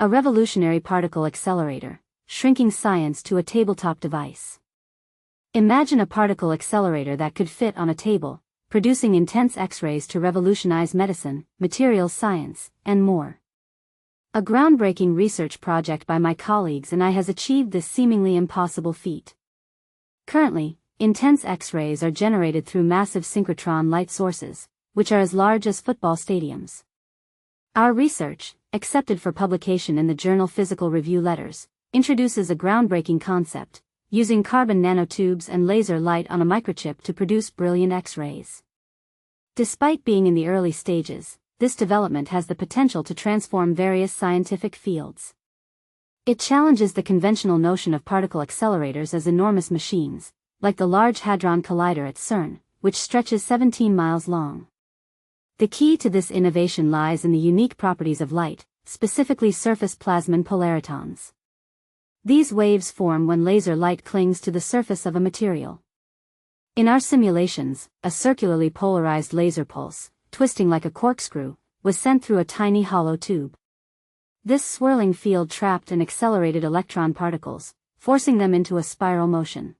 A revolutionary particle accelerator, shrinking science to a tabletop device. Imagine a particle accelerator that could fit on a table, producing intense X-rays to revolutionize medicine, materials science, and more. A groundbreaking research project by my colleagues and I has achieved this seemingly impossible feat. Currently, intense X-rays are generated through massive synchrotron light sources, which are as large as football stadiums. Our research, accepted for publication in the journal Physical Review Letters, introduces a groundbreaking concept, using carbon nanotubes and laser light on a microchip to produce brilliant X-rays. Despite being in the early stages, this development has the potential to transform various scientific fields. It challenges the conventional notion of particle accelerators as enormous machines, like the Large Hadron Collider at CERN, which stretches 17 miles long. The key to this innovation lies in the unique properties of light, specifically surface plasmon polaritons. These waves form when laser light clings to the surface of a material. In our simulations, a circularly polarized laser pulse, twisting like a corkscrew, was sent through a tiny hollow tube. This swirling field trapped and accelerated electron particles, forcing them into a spiral motion.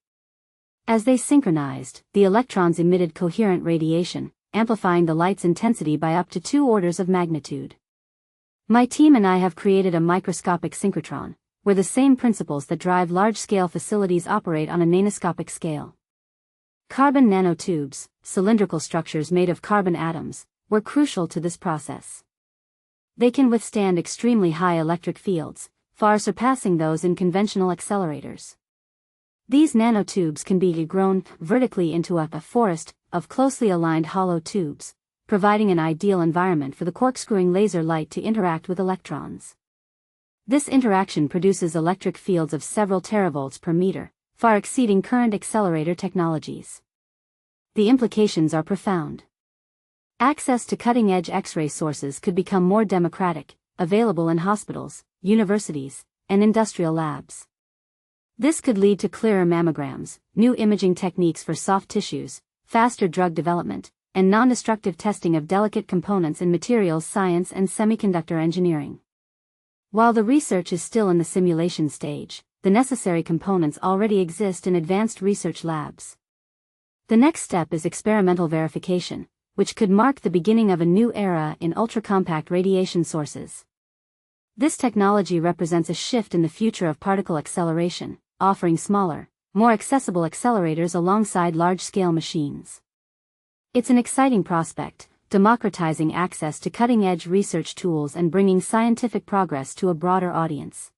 As they synchronized, the electrons emitted coherent radiation, amplifying the light's intensity by up to 2 orders of magnitude. My team and I have created a microscopic synchrotron, where the same principles that drive large-scale facilities operate on a nanoscopic scale. Carbon nanotubes, cylindrical structures made of carbon atoms, were crucial to this process. They can withstand extremely high electric fields, far surpassing those in conventional accelerators. These nanotubes can be grown vertically into a forest of closely aligned hollow tubes, providing an ideal environment for the corkscrewing laser light to interact with electrons. This interaction produces electric fields of several teravolts per meter, far exceeding current accelerator technologies. The implications are profound. Access to cutting-edge X-ray sources could become more democratic, available in hospitals, universities, and industrial labs. This could lead to clearer mammograms, new imaging techniques for soft tissues, faster drug development, and non-destructive testing of delicate components in materials science and semiconductor engineering. While the research is still in the simulation stage, the necessary components already exist in advanced research labs. The next step is experimental verification, which could mark the beginning of a new era in ultra-compact radiation sources. This technology represents a shift in the future of particle acceleration, offering smaller, more accessible accelerators alongside large-scale machines. It's an exciting prospect, democratizing access to cutting-edge research tools and bringing scientific progress to a broader audience.